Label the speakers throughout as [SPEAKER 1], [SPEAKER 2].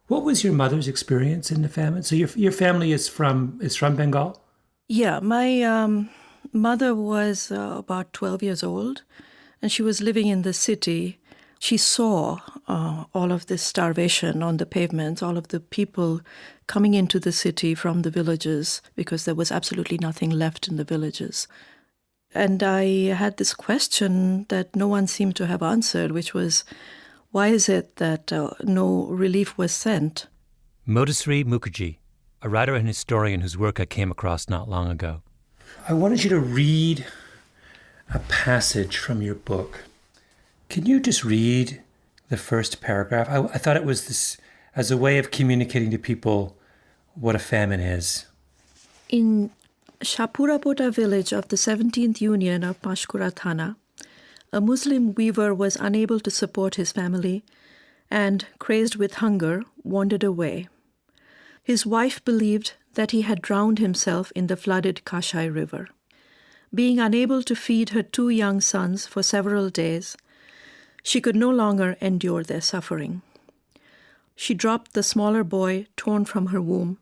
[SPEAKER 1] What was your mother's experience in the famine? So your family is from Bengal?
[SPEAKER 2] Yeah, my mother was about 12 years old, and she was living in the city. She saw all of this starvation on the pavements, all of the people coming into the city from the villages because there was absolutely nothing left in the villages. And I had this question that no one seemed to have answered, which was, why is it that no relief was sent?
[SPEAKER 3] Modusri Mukherjee, a writer and historian whose work I came across not long ago.
[SPEAKER 1] I wanted you to read a passage from your book. Can you just read the first paragraph? I thought it was this as a way of communicating to people what a famine is.
[SPEAKER 2] In Shapurapota village of the 17th Union of Panchkura Thana, a Muslim weaver was unable to support his family and, crazed with hunger, wandered away. His wife believed that he had drowned himself in the flooded Kashai River. Being unable to feed her 2 young sons for several days, she could no longer endure their suffering. She dropped the smaller boy, torn from her womb,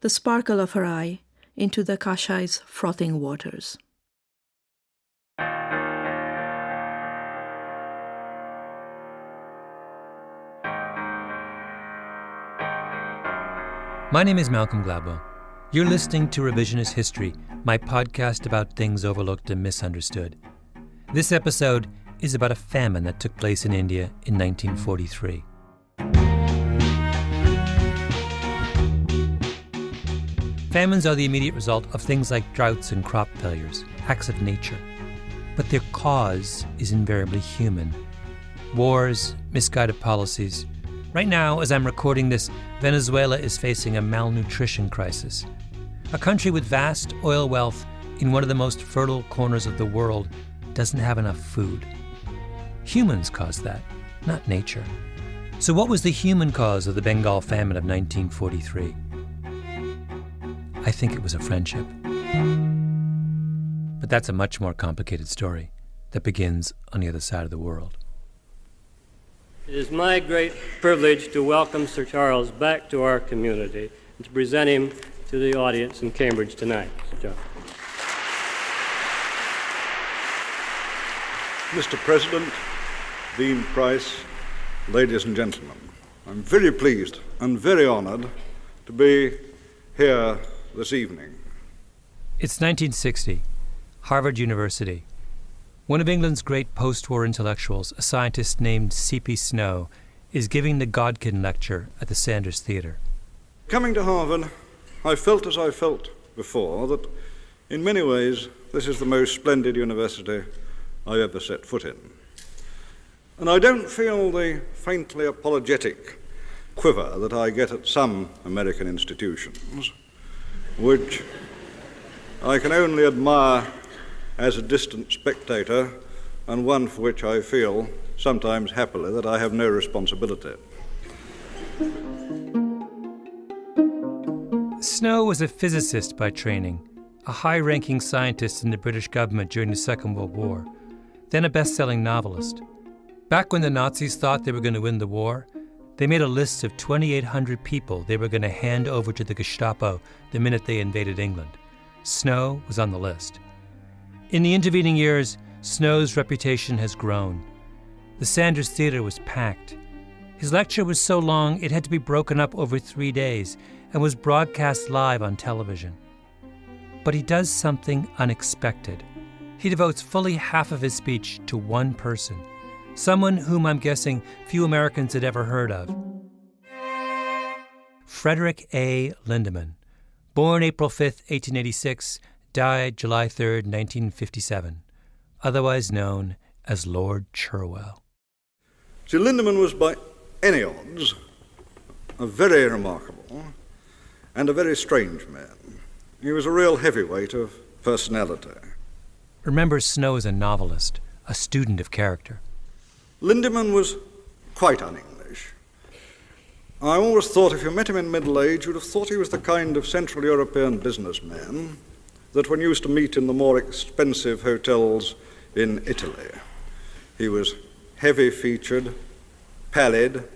[SPEAKER 2] the sparkle of her eye, into the Kashai's frothing waters.
[SPEAKER 3] My name is Malcolm Gladwell. You're listening to Revisionist History, my podcast about things overlooked and misunderstood. This episode is about a famine that took place in India in 1943. Famines are the immediate result of things like droughts and crop failures, acts of nature. But their cause is invariably human. Wars, misguided policies. Right now, as I'm recording this, Venezuela is facing a malnutrition crisis. A country with vast oil wealth in one of the most fertile corners of the world doesn't have enough food. Humans caused that, not nature. So what was the human cause of the Bengal famine of 1943? I think it was a friendship. But that's a much more complicated story that begins on the other side of the world.
[SPEAKER 4] It is my great privilege to welcome Sir Charles back to our community and to present him to the audience in Cambridge tonight. Sir Charles.
[SPEAKER 5] Mr. President, Dean Price, ladies and gentlemen, I'm very pleased and very honored to be here this evening.
[SPEAKER 3] It's 1960, Harvard University. One of England's great post-war intellectuals, a scientist named C.P. Snow, is giving the Godkin Lecture at the Sanders Theatre.
[SPEAKER 5] Coming to Harvard, I felt as I felt before that in many ways this is the most splendid university I ever set foot in. And I don't feel the faintly apologetic quiver that I get at some American institutions, which I can only admire as a distant spectator, and one for which I feel, sometimes happily, that I have no responsibility.
[SPEAKER 3] Snow was a physicist by training, a high-ranking scientist in the British government during the Second World War, then a best-selling novelist. Back when the Nazis thought they were going to win the war, they made a list of 2,800 people they were going to hand over to the Gestapo the minute they invaded England. Snow was on the list. In the intervening years, Snow's reputation has grown. The Sanders Theatre was packed. His lecture was so long it had to be broken up over 3 days and was broadcast live on television. But he does something unexpected. He devotes fully half of his speech to one person, someone whom I'm guessing few Americans had ever heard of. Frederick A. Lindemann, born April 5, 1886, died July 3, 1957, otherwise known as Lord Cherwell.
[SPEAKER 5] See, Lindemann was by any odds a very remarkable and a very strange man. He was a real heavyweight of personality.
[SPEAKER 3] Remember, Snow is a novelist, a student of character.
[SPEAKER 5] Lindemann was quite un-English. I always thought if you met him in middle age, you'd have thought he was the kind of Central European businessman that one used to meet in the more expensive hotels in Italy. He was heavy-featured, pallid,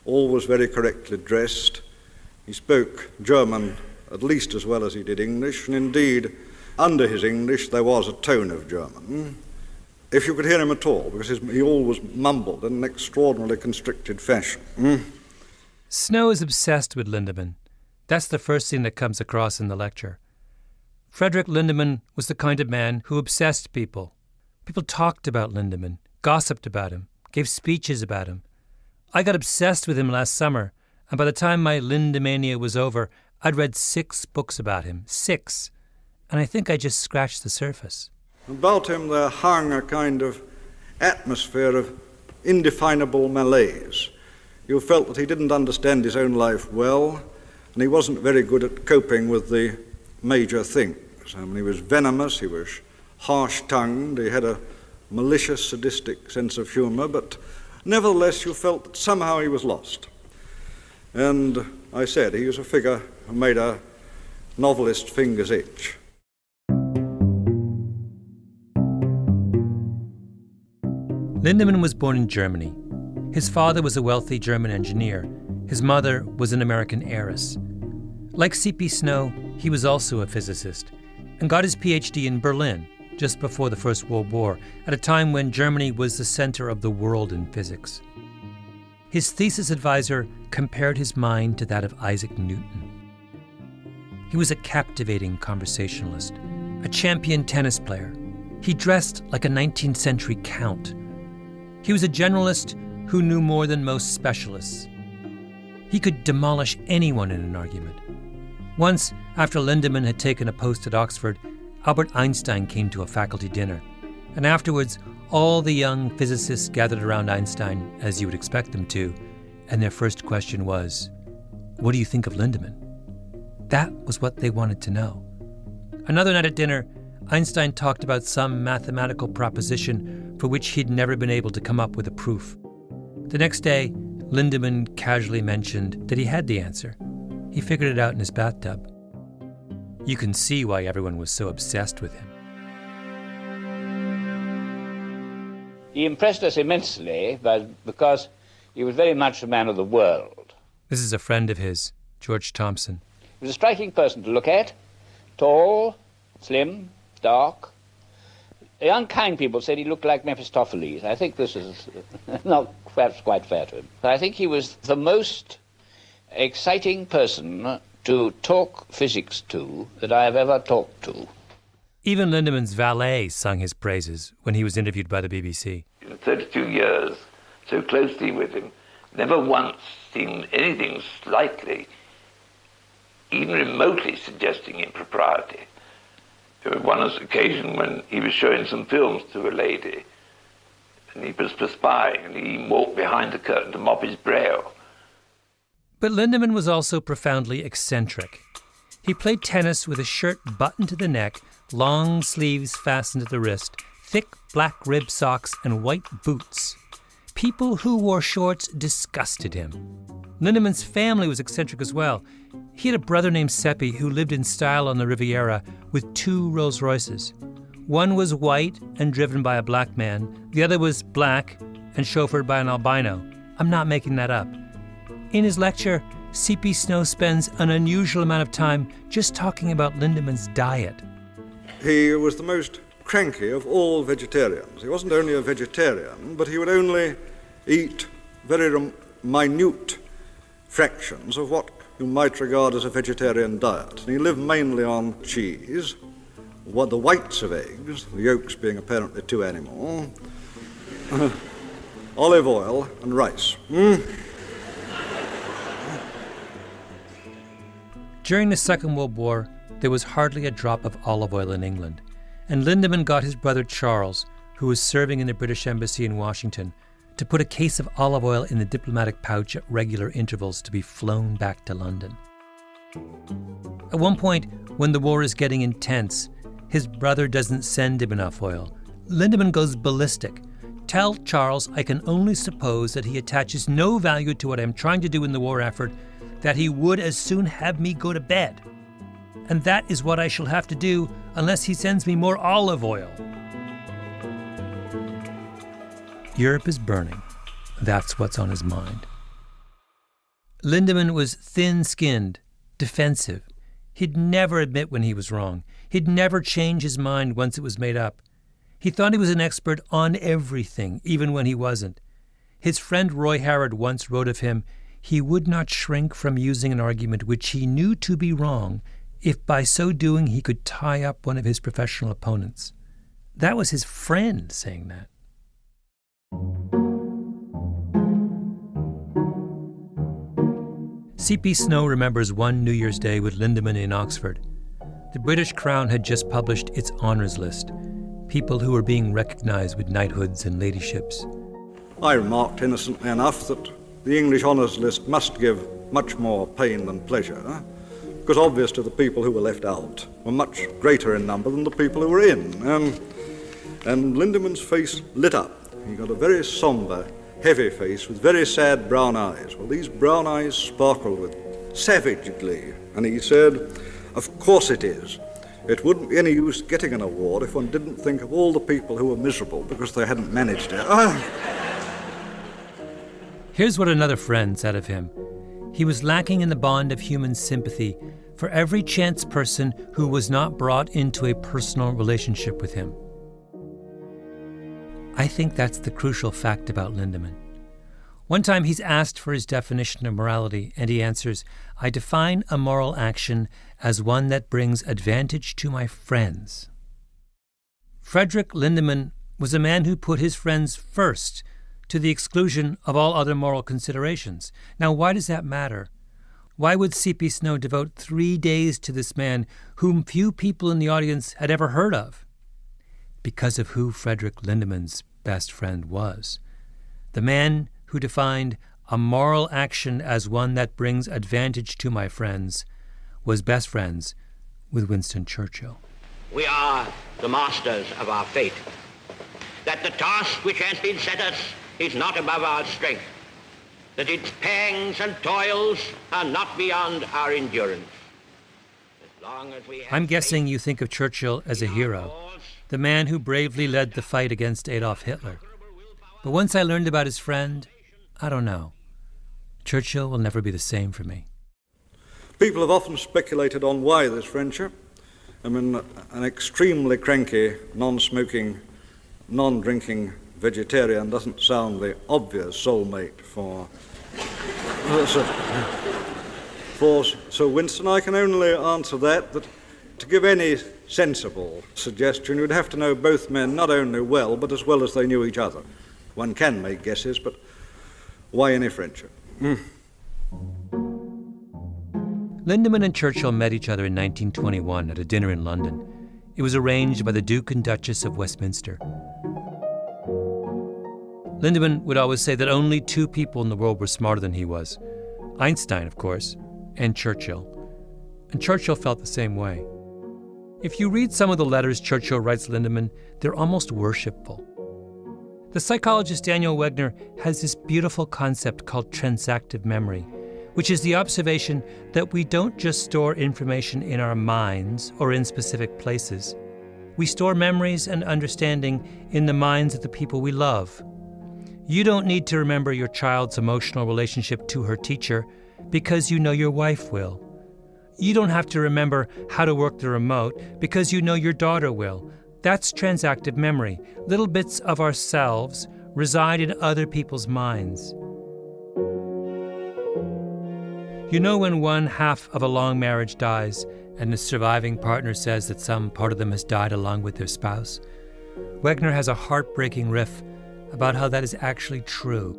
[SPEAKER 5] always very correctly dressed. He spoke German at least as well as he did English, and indeed, under his English there was a tone of German, if you could hear him at all, because he always mumbled in an extraordinarily constricted fashion.
[SPEAKER 3] Snow is obsessed with Lindemann. That's the first thing that comes across in the lecture. Frederick Lindemann was the kind of man who obsessed people. People talked about Lindemann, gossiped about him, gave speeches about him. I got obsessed with him last summer, and by the time my Lindemania was over, I'd read 6 books about him. 6. And I think I just scratched the surface.
[SPEAKER 5] About him there hung a kind of atmosphere of indefinable malaise. You felt that he didn't understand his own life well, and he wasn't very good at coping with the major things. I mean, he was venomous, he was harsh-tongued, he had a malicious, sadistic sense of humour, but nevertheless you felt that somehow he was lost. And I said he was a figure who made a novelist's fingers itch.
[SPEAKER 3] Lindemann was born in Germany. His father was a wealthy German engineer. His mother was an American heiress. Like C.P. Snow, he was also a physicist and got his PhD in Berlin just before the First World War, at a time when Germany was the center of the world in physics. His thesis advisor compared his mind to that of Isaac Newton. He was a captivating conversationalist, a champion tennis player. He dressed like a 19th century count. He was a generalist who knew more than most specialists. He could demolish anyone in an argument. Once, after Lindemann had taken a post at Oxford, Albert Einstein came to a faculty dinner. And afterwards, all the young physicists gathered around Einstein, as you would expect them to, and their first question was, "What do you think of Lindemann?" That was what they wanted to know. Another night at dinner, Einstein talked about some mathematical proposition for which he'd never been able to come up with a proof. The next day, Lindemann casually mentioned that he had the answer. He figured it out in his bathtub. You can see why everyone was so obsessed with him.
[SPEAKER 6] He impressed us immensely because he was very much a man of the world.
[SPEAKER 3] This is a friend of his, George Thompson.
[SPEAKER 6] He was a striking person to look at, tall, slim, dark. Young kind people said he looked like Mephistopheles. I think this is not perhaps quite fair to him. I think he was the most exciting person to talk physics to that I have ever talked to.
[SPEAKER 3] Even Lindemann's valet sung his praises when he was interviewed by the BBC.
[SPEAKER 7] In 32 years, so closely with him, never once seen anything slightly, even remotely suggesting impropriety. There was one occasion when he was showing some films to a lady, and he was perspiring, and he walked behind the curtain to mop his brow.
[SPEAKER 3] But Lindemann was also profoundly eccentric. He played tennis with a shirt buttoned to the neck, long sleeves fastened at the wrist, thick black rib socks, and white boots. People who wore shorts disgusted him. Lindemann's family was eccentric as well. He had a brother named Seppi who lived in style on the Riviera with 2 Rolls Royces. One was white and driven by a black man. The other was black and chauffeured by an albino. I'm not making that up. In his lecture, C.P. Snow spends an unusual amount of time just talking about Lindemann's diet.
[SPEAKER 5] He was the most cranky of all vegetarians. He wasn't only a vegetarian, but he would only eat very minute fractions of what you might regard as a vegetarian diet. And he lived mainly on cheese, the whites of eggs, the yolks being apparently too animal, olive oil and rice.
[SPEAKER 3] During the Second World War, there was hardly a drop of olive oil in England, and Lindemann got his brother Charles, who was serving in the British Embassy in Washington, to put a case of olive oil in the diplomatic pouch at regular intervals to be flown back to London. At one point, when the war is getting intense, his brother doesn't send him enough oil. Lindemann goes ballistic. "Tell Charles I can only suppose that he attaches no value to what I'm trying to do in the war effort, that he would as soon have me go to bed. And that is what I shall have to do unless he sends me more olive oil." Europe is burning. That's what's on his mind. Lindemann was thin-skinned, defensive. He'd never admit when he was wrong. He'd never change his mind once it was made up. He thought he was an expert on everything, even when he wasn't. His friend Roy Harrod once wrote of him, he would not shrink from using an argument which he knew to be wrong if by so doing he could tie up one of his professional opponents. That was his friend saying that. C.P. Snow remembers one New Year's Day with Lindemann in Oxford. The British Crown had just published its honours list, people who were being recognised with knighthoods and ladyships.
[SPEAKER 5] I remarked innocently enough that the English honours list must give much more pain than pleasure, because obviously the people who were left out were much greater in number than the people who were in. And Lindemann's face lit up. He got a very sombre, heavy face with very sad brown eyes. Well, these brown eyes sparkled with savage glee, and he said, "Of course it is. It wouldn't be any use getting an award if one didn't think of all the people who were miserable because they hadn't managed it."
[SPEAKER 3] Here's what another friend said of him. He was lacking in the bond of human sympathy for every chance person who was not brought into a personal relationship with him. I think that's the crucial fact about Lindemann. One time he's asked for his definition of morality, and he answers, "I define a moral action as one that brings advantage to my friends." Frederick Lindemann was a man who put his friends first, to the exclusion of all other moral considerations. Now, why does that matter? Why would C.P. Snow devote 3 days to this man whom few people in the audience had ever heard of? Because of who Frederick Lindemann's best friend was. The man who defined a moral action as one that brings advantage to my friends was best friends with Winston Churchill.
[SPEAKER 8] We are the masters of our fate. That the task which has been set us is not above our strength, that its pangs and toils are not beyond our endurance. As long as we have
[SPEAKER 3] I'm guessing you think of Churchill as a hero, the man who bravely led the fight against Adolf Hitler. But once I learned about his friend, I don't know. Churchill will never be the same for me.
[SPEAKER 5] People have often speculated on why this friendship. I mean, an extremely cranky, non-smoking, non-drinking vegetarian doesn't sound the obvious soulmate for Sir Winston. I can only answer that to give any sensible suggestion, you'd have to know both men not only well, but as well as they knew each other. One can make guesses, but why any friendship?
[SPEAKER 3] Lindemann and Churchill met each other in 1921 at a dinner in London. It was arranged by the Duke and Duchess of Westminster. Lindemann would always say that only 2 people in the world were smarter than he was. Einstein, of course, and Churchill. And Churchill felt the same way. If you read some of the letters Churchill writes Lindemann, they're almost worshipful. The psychologist Daniel Wegner has this beautiful concept called transactive memory, which is the observation that we don't just store information in our minds or in specific places. We store memories and understanding in the minds of the people we love. You don't need to remember your child's emotional relationship to her teacher because you know your wife will. You don't have to remember how to work the remote because you know your daughter will. That's transactive memory. Little bits of ourselves reside in other people's minds. You know when one half of a long marriage dies and the surviving partner says that some part of them has died along with their spouse? Wegner has a heartbreaking riff about how that is actually true.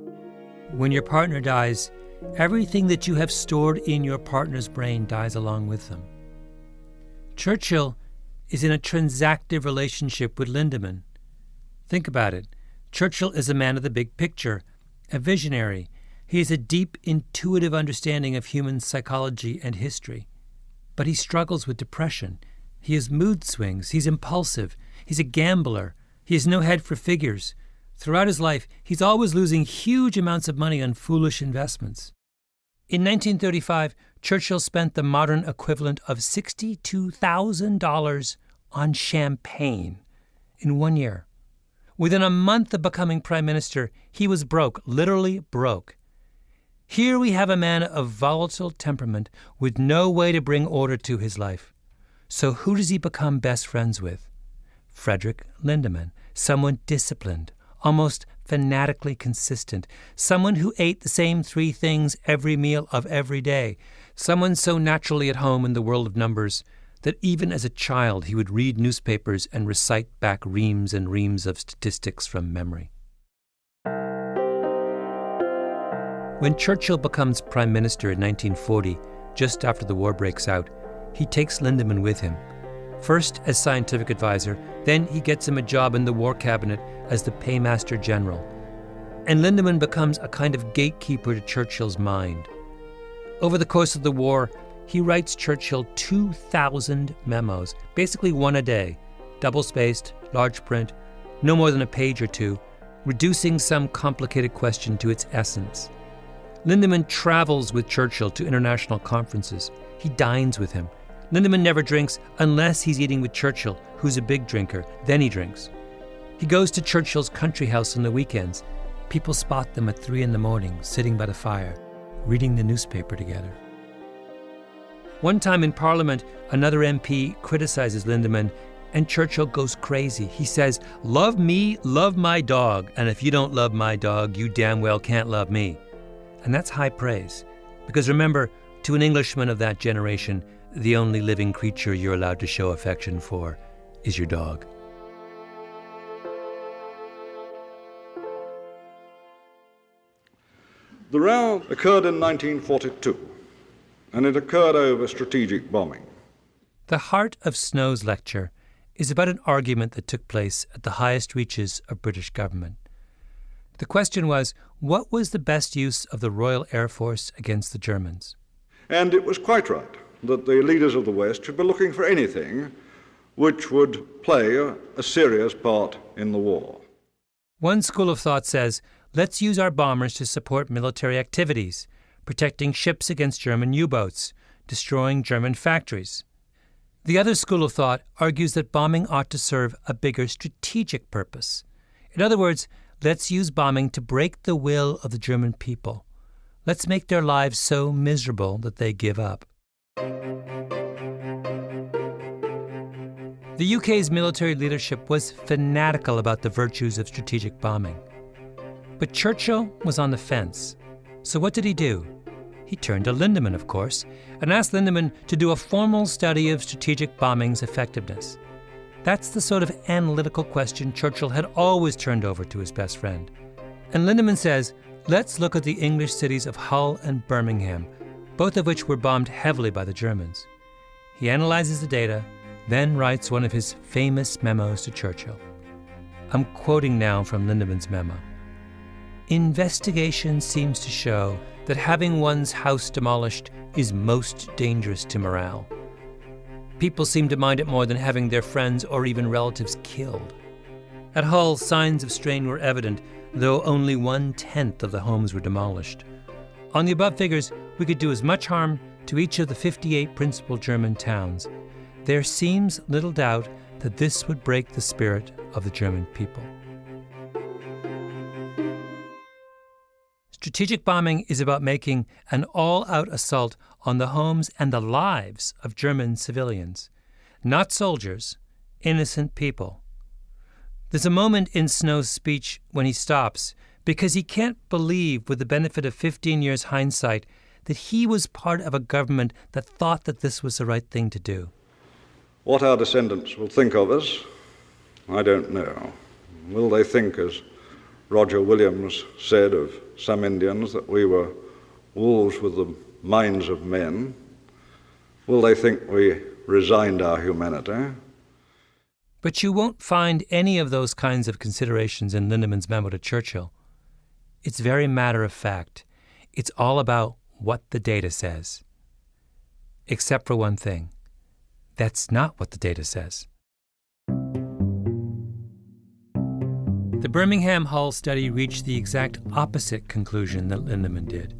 [SPEAKER 3] When your partner dies, everything that you have stored in your partner's brain dies along with them. Churchill is in a transactive relationship with Lindemann. Think about it. Churchill is a man of the big picture, a visionary. He has a deep, intuitive understanding of human psychology and history. But he struggles with depression. He has mood swings. He's impulsive. He's a gambler. He has no head for figures. Throughout his life, he's always losing huge amounts of money on foolish investments. In 1935, Churchill spent the modern equivalent of $62,000 on champagne in 1 year. Within a month of becoming prime minister, he was broke, literally broke. Here we have a man of volatile temperament with no way to bring order to his life. So who does he become best friends with? Frederick Lindemann, someone disciplined, almost fanatically consistent, someone who ate the same 3 things every meal of every day, someone so naturally at home in the world of numbers that even as a child he would read newspapers and recite back reams and reams of statistics from memory. When Churchill becomes Prime Minister in 1940, just after the war breaks out, he takes Lindemann with him. First as scientific advisor, then he gets him a job in the War Cabinet as the Paymaster General. And Lindemann becomes a kind of gatekeeper to Churchill's mind. Over the course of the war, he writes Churchill 2,000 memos, basically one a day, double-spaced, large print, no more than a page or 2, reducing some complicated question to its essence. Lindemann travels with Churchill to international conferences. He dines with him. Lindemann never drinks unless he's eating with Churchill, who's a big drinker. Then he drinks. He goes to Churchill's country house on the weekends. People spot them at 3 a.m, sitting by the fire, reading the newspaper together. One time in Parliament, another MP criticizes Lindemann, and Churchill goes crazy. He says, "Love me, love my dog, and if you don't love my dog, you damn well can't love me." And that's high praise, because remember, to an Englishman of that generation, the only living creature you're allowed to show affection for is your dog.
[SPEAKER 5] The row occurred in 1942, and it occurred over strategic bombing.
[SPEAKER 3] The heart of Snow's lecture is about an argument that took place at the highest reaches of British government. The question was, what was the best use of the Royal Air Force against the Germans?
[SPEAKER 5] And it was quite right that the leaders of the West should be looking for anything which would play a serious part in the war.
[SPEAKER 3] One school of thought says, let's use our bombers to support military activities, protecting ships against German U-boats, destroying German factories. The other school of thought argues that bombing ought to serve a bigger strategic purpose. In other words, let's use bombing to break the will of the German people. Let's make their lives so miserable that they give up. The UK's military leadership was fanatical about the virtues of strategic bombing. But Churchill was on the fence. So what did he do? He turned to Lindemann, of course, and asked Lindemann to do a formal study of strategic bombing's effectiveness. That's the sort of analytical question Churchill had always turned over to his best friend. And Lindemann says, let's look at the English cities of Hull and Birmingham, both of which were bombed heavily by the Germans. He analyzes the data, then writes one of his famous memos to Churchill. I'm quoting now from Lindemann's memo. Investigation seems to show that having one's house demolished is most dangerous to morale. People seem to mind it more than having their friends or even relatives killed. At Hull, signs of strain were evident, though only 1/10 of the homes were demolished. On the above figures, we could do as much harm to each of the 58 principal German towns. There seems little doubt that this would break the spirit of the German people. Strategic bombing is about making an all-out assault on the homes and the lives of German civilians, not soldiers, innocent people. There's a moment in Snow's speech when he stops because he can't believe, with the benefit of 15 years hindsight, that he was part of a government that thought that this was the right thing to do.
[SPEAKER 5] What our descendants will think of us, I don't know. Will they think, as Roger Williams said of some Indians, that we were wolves with the minds of men? Will they think we resigned our humanity?
[SPEAKER 3] But you won't find any of those kinds of considerations in Lindemann's memo to Churchill. It's very matter of fact. It's all about what the data says. Except for one thing. That's not what the data says. The Birmingham-Hull study reached the exact opposite conclusion that Lindemann did.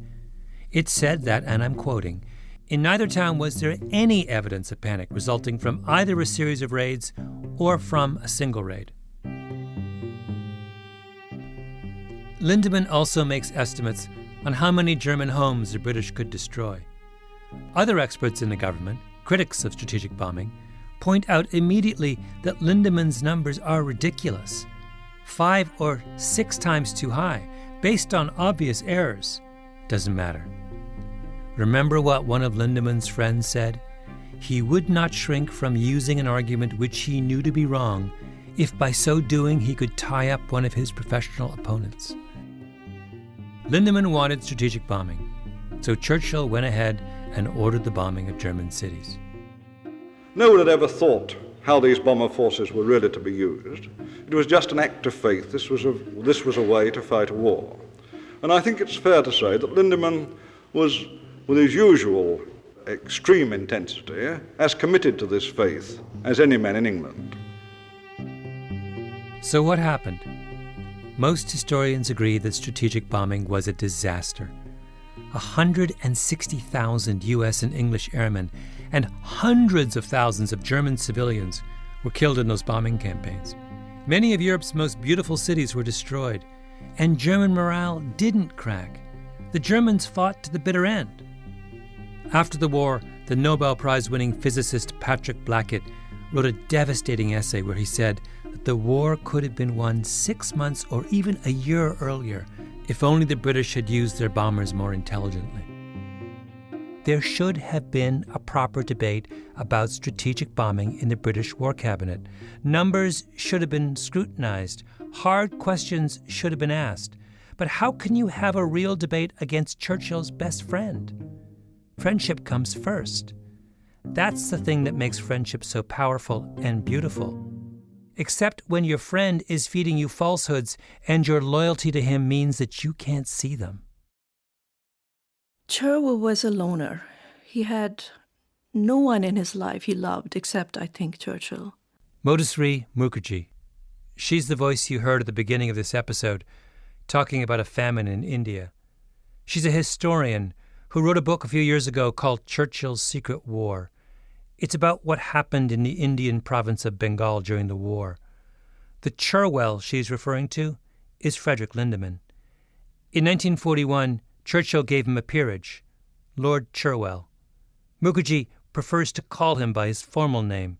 [SPEAKER 3] It said that, and I'm quoting, in neither town was there any evidence of panic resulting from either a series of raids or from a single raid. Lindemann also makes estimates on how many German homes the British could destroy. Other experts in the government, critics of strategic bombing, point out immediately that Lindemann's numbers are ridiculous, 5 or 6 times too high, based on obvious errors. Doesn't matter. Remember what one of Lindemann's friends said? He would not shrink from using an argument which he knew to be wrong, if by so doing he could tie up one of his professional opponents. Lindemann wanted strategic bombing, so Churchill went ahead and ordered the bombing of German cities.
[SPEAKER 5] No one had ever thought how these bomber forces were really to be used. It was just an act of faith. This was a way to fight a war. And I think it's fair to say that Lindemann was, with his usual extreme intensity, as committed to this faith as any man in England.
[SPEAKER 3] So what happened? Most historians agree that strategic bombing was a disaster. 160,000 US and English airmen and hundreds of thousands of German civilians were killed in those bombing campaigns. Many of Europe's most beautiful cities were destroyed, and German morale didn't crack. The Germans fought to the bitter end. After the war, the Nobel Prize-winning physicist Patrick Blackett wrote a devastating essay where he said that the war could have been won 6 months or even a year earlier if only the British had used their bombers more intelligently. There should have been a proper debate about strategic bombing in the British War Cabinet. Numbers should have been scrutinized. Hard questions should have been asked. But how can you have a real debate against Churchill's best friend? Friendship comes first. That's the thing that makes friendship so powerful and beautiful. Except when your friend is feeding you falsehoods and your loyalty to him means that you can't see them.
[SPEAKER 2] Churchill was a loner. He had no one in his life he loved except, I think, Churchill.
[SPEAKER 3] Modusri Mukherjee. She's the voice you heard at the beginning of this episode, talking about a famine in India. She's a historian who wrote a book a few years ago called Churchill's Secret War. It's about what happened in the Indian province of Bengal during the war. The Churwell she's referring to is Frederick Lindemann. In 1941, Churchill gave him a peerage, Lord Churwell. Mukherjee prefers to call him by his formal name.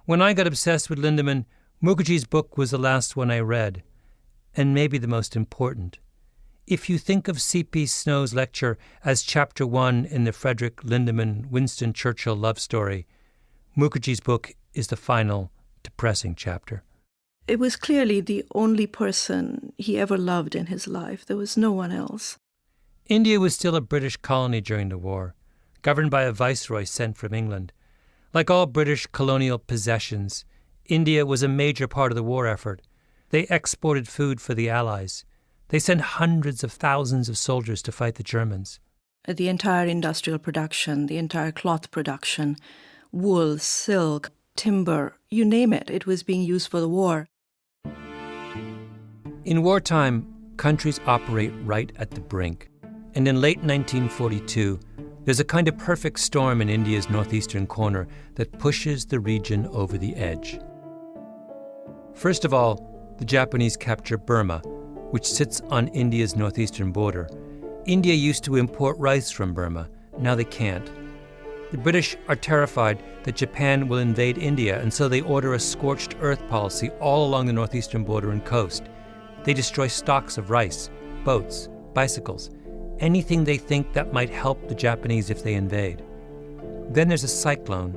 [SPEAKER 3] When I got obsessed with Lindemann, Mukherjee's book was the last one I read, and maybe the most important. If you think of C.P. Snow's lecture as Chapter 1 in the Frederick Lindemann-Winston Churchill love story, Mukherjee's book is the final, depressing chapter.
[SPEAKER 2] It was clearly the only person he ever loved in his life. There was no one else.
[SPEAKER 3] India was still a British colony during the war, governed by a viceroy sent from England. Like all British colonial possessions, India was a major part of the war effort. They exported food for the Allies. They sent hundreds of thousands of soldiers to fight the Germans.
[SPEAKER 2] The entire industrial production, the entire cloth production, wool, silk, timber, you name it, it was being used for the war.
[SPEAKER 3] In wartime, countries operate right at the brink. And in late 1942, there's a kind of perfect storm in India's northeastern corner that pushes the region over the edge. First of all, the Japanese capture Burma, which sits on India's northeastern border. India used to import rice from Burma. Now they can't. The British are terrified that Japan will invade India, and so they order a scorched earth policy all along the northeastern border and coast. They destroy stocks of rice, boats, bicycles, anything they think that might help the Japanese if they invade. Then there's a cyclone,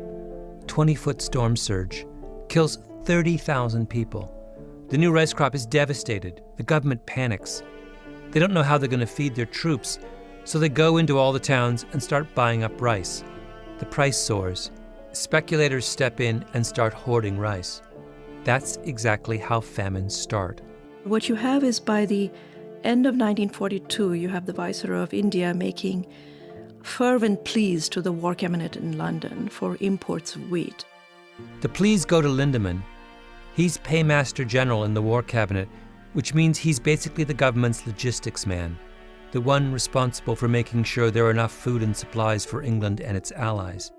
[SPEAKER 3] 20-foot storm surge, kills 30,000 people. The new rice crop is devastated. The government panics. They don't know how they're going to feed their troops, so they go into all the towns and start buying up rice. The price soars. Speculators step in and start hoarding rice. That's exactly how famines start.
[SPEAKER 2] What you have is by the end of 1942, you have the Viceroy of India making fervent pleas to the War Cabinet in London for imports of wheat.
[SPEAKER 3] The pleas go to Lindemann. He's Paymaster General in the War Cabinet, which means he's basically the government's logistics man, the one responsible for making sure there are enough food and supplies for England and its allies.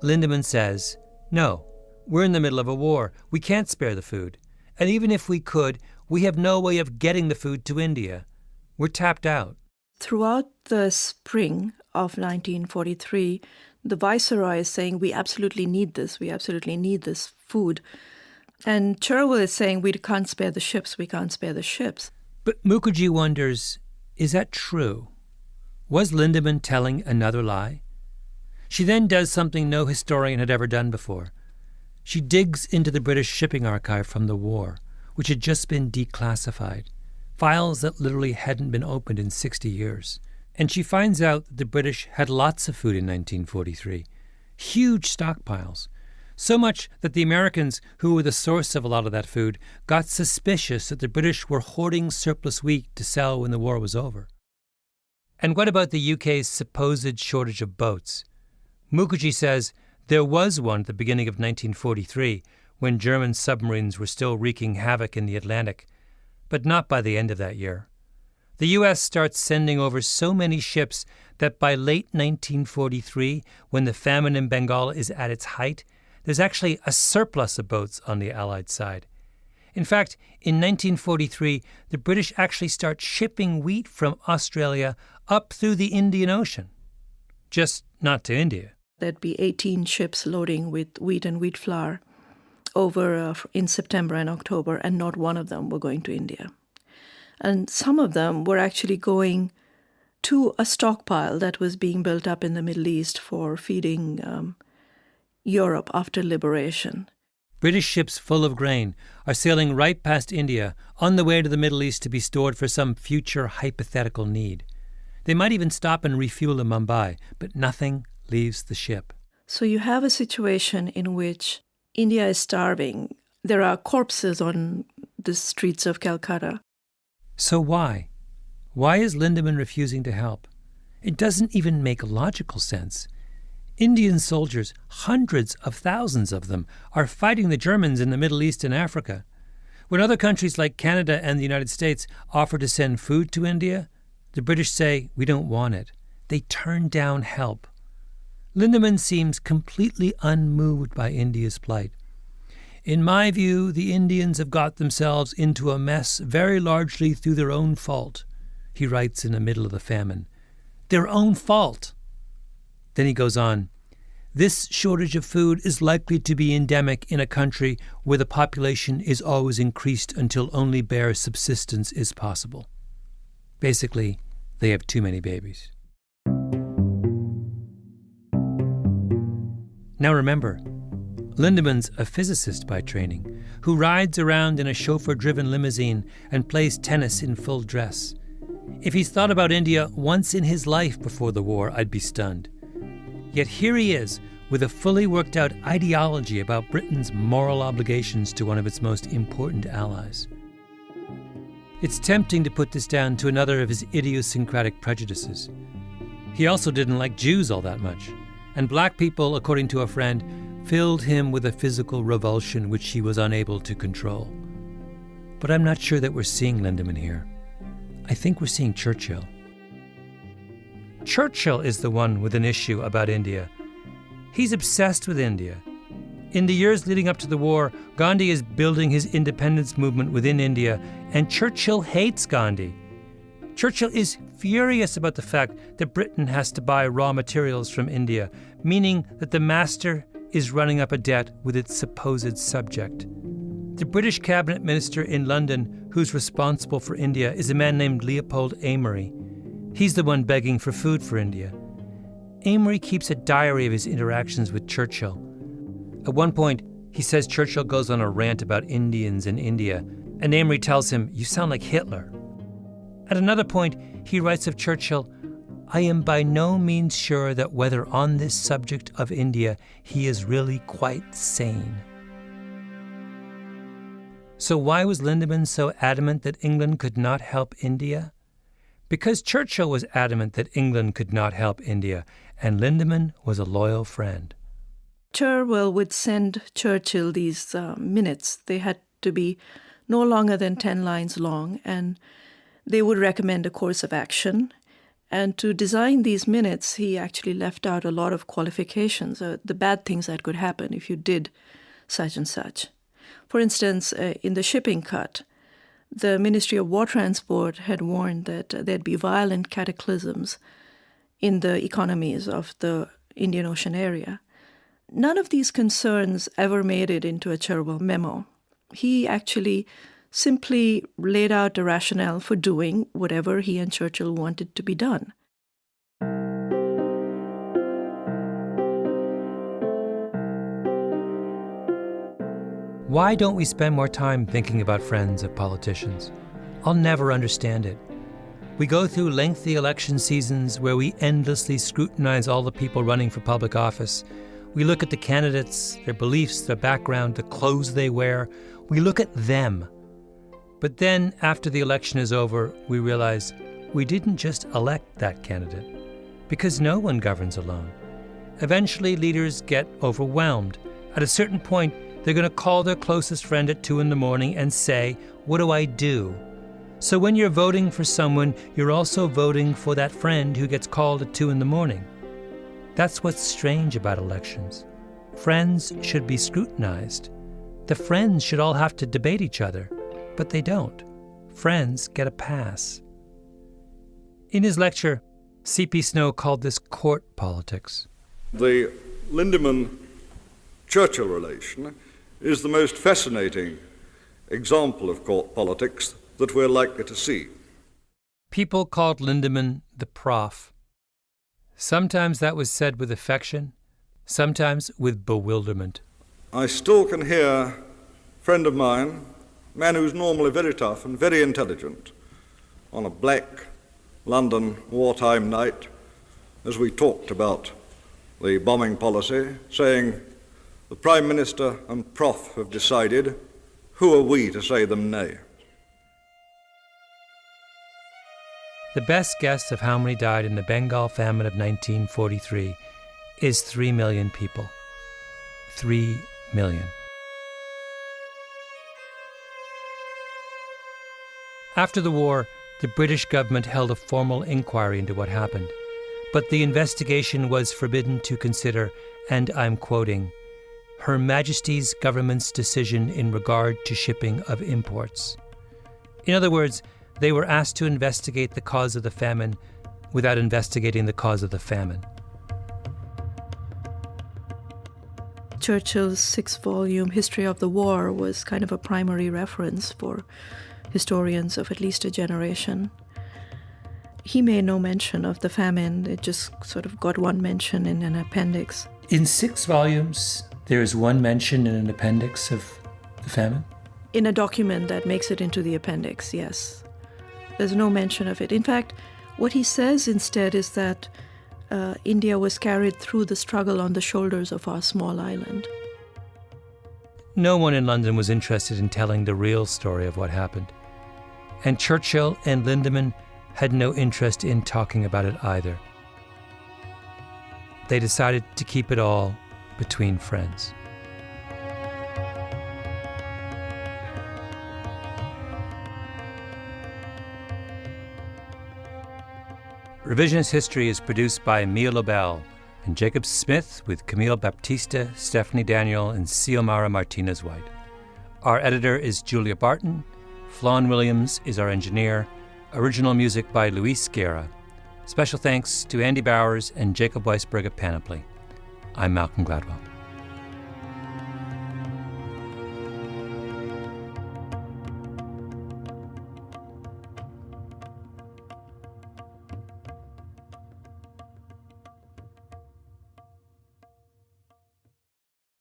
[SPEAKER 3] Lindemann says, "No, we're in the middle of a war. We can't spare the food. And even if we could, we have no way of getting the food to India. We're tapped out."
[SPEAKER 2] Throughout the spring of 1943, the Viceroy is saying, we absolutely need this food. And Churchill is saying, we can't spare the ships.
[SPEAKER 3] But Mukherjee wonders, is that true? Was Lindemann telling another lie? She then does something no historian had ever done before. She digs into the British shipping archive from the war, which had just been declassified, files that literally hadn't been opened in 60 years. And she finds out that the British had lots of food in 1943, huge stockpiles, so much that the Americans, who were the source of a lot of that food, got suspicious that the British were hoarding surplus wheat to sell when the war was over. And what about the UK's supposed shortage of boats? Mukherjee says there was one at the beginning of 1943, when German submarines were still wreaking havoc in the Atlantic, but not by the end of that year. The U.S. starts sending over so many ships that by late 1943, when the famine in Bengal is at its height, there's actually a surplus of boats on the Allied side. In fact, in 1943, the British actually start shipping wheat from Australia up through the Indian Ocean. Just not to India.
[SPEAKER 2] There'd be 18 ships loading with wheat and wheat flour over in September and October, and not one of them were going to India. And some of them were actually going to a stockpile that was being built up in the Middle East for feeding Europe after liberation.
[SPEAKER 3] British ships full of grain are sailing right past India on the way to the Middle East to be stored for some future hypothetical need. They might even stop and refuel in Mumbai, but nothing leaves the ship.
[SPEAKER 2] So you have a situation in which India is starving. There are corpses on the streets of Calcutta.
[SPEAKER 3] So why? Why is Lindemann refusing to help? It doesn't even make logical sense. Indian soldiers, hundreds of thousands of them, are fighting the Germans in the Middle East and Africa. When other countries like Canada and the United States offer to send food to India, the British say, we don't want it. They turn down help. Lindemann seems completely unmoved by India's plight. In my view, the Indians have got themselves into a mess very largely through their own fault, he writes in the middle of the famine. Their own fault. Then he goes on, this shortage of food is likely to be endemic in a country where the population is always increased until only bare subsistence is possible. Basically, they have too many babies. Now remember, Lindemann's a physicist by training, who rides around in a chauffeur-driven limousine and plays tennis in full dress. If he's thought about India once in his life before the war, I'd be stunned. Yet here he is, with a fully worked-out ideology about Britain's moral obligations to one of its most important allies. It's tempting to put this down to another of his idiosyncratic prejudices. He also didn't like Jews all that much, and black people, according to a friend, filled him with a physical revulsion which he was unable to control. But I'm not sure that we're seeing Lindemann here. I think we're seeing Churchill. Churchill is the one with an issue about India. He's obsessed with India. In the years leading up to the war, Gandhi is building his independence movement within India, and Churchill hates Gandhi. Churchill is furious about the fact that Britain has to buy raw materials from India, meaning that the master is running up a debt with its supposed subject. The British cabinet minister in London who's responsible for India is a man named Leopold Amory. He's the one begging for food for India. Amory keeps a diary of his interactions with Churchill. At one point, he says Churchill goes on a rant about Indians in India, and Amory tells him, "You sound like Hitler." At another point, he writes of Churchill, "I am by no means sure that whether on this subject of India he is really quite sane." So why was Lindemann so adamant that England could not help India? Because Churchill was adamant that England could not help India, and Lindemann was a loyal friend.
[SPEAKER 2] Churchill would send Churchill these minutes. They had to be no longer than 10 lines long, and they would recommend a course of action. And to design these minutes, he actually left out a lot of qualifications, the bad things that could happen if you did such and such. For instance, in the shipping cut, The Ministry of War Transport had warned that there'd be violent cataclysms in the economies of the Indian Ocean area. None of these concerns ever made it into a Cherwell memo. He actually simply laid out a rationale for doing whatever he and Churchill wanted to be done.
[SPEAKER 3] Why don't we spend more time thinking about friends of politicians? I'll never understand it. We go through lengthy election seasons where we endlessly scrutinize all the people running for public office. We look at the candidates, their beliefs, their background, the clothes they wear. We look at them. But then, after the election is over, we realize we didn't just elect that candidate, because no one governs alone. Eventually, leaders get overwhelmed. At a certain point, they're going to call their closest friend at 2 a.m. and say, "What do I do?" So when you're voting for someone, you're also voting for that friend who gets called at 2 a.m. That's what's strange about elections. Friends should be scrutinized. The friends should all have to debate each other, but they don't. Friends get a pass. In his lecture, C.P. Snow called this court politics.
[SPEAKER 5] The Lindemann-Churchill relation is the most fascinating example of court politics that we're likely to see.
[SPEAKER 3] People called Lindemann the Prof. Sometimes that was said with affection, sometimes with bewilderment.
[SPEAKER 5] I still can hear a friend of mine, a man who's normally very tough and very intelligent, on a black London wartime night, as we talked about the bombing policy, saying, "The Prime Minister and Prof have decided, who are we to say them nay?"
[SPEAKER 3] The best guess of how many died in the Bengal famine of 1943 is 3 million people. 3 million. After the war, the British government held a formal inquiry into what happened, but the investigation was forbidden to consider, and I'm quoting, Her Majesty's government's decision in regard to shipping of imports. In other words, they were asked to investigate the cause of the famine without investigating the cause of the famine.
[SPEAKER 2] Churchill's 6-volume History of the War was kind of a primary reference for historians of at least a generation. He made no mention of the famine. It just sort of got one mention in an appendix.
[SPEAKER 1] In 6 volumes, there is one mention in an appendix of the famine?
[SPEAKER 2] In a document that makes it into the appendix, yes. There's no mention of it. In fact, what he says instead is that India was carried through the struggle on the shoulders of our small island.
[SPEAKER 3] No one in London was interested in telling the real story of what happened. And Churchill and Lindemann had no interest in talking about it either. They decided to keep it all between friends. Revisionist History is produced by Mia Lobel and Jacob Smith with Camille Baptista, Stephanie Daniel, and Xiomara Martinez-White. Our editor is Julia Barton. Flawn Williams is our engineer. Original music by Luis Guerra. Special thanks to Andy Bowers and Jacob Weisberg at Panoply. I'm Malcolm Gladwell.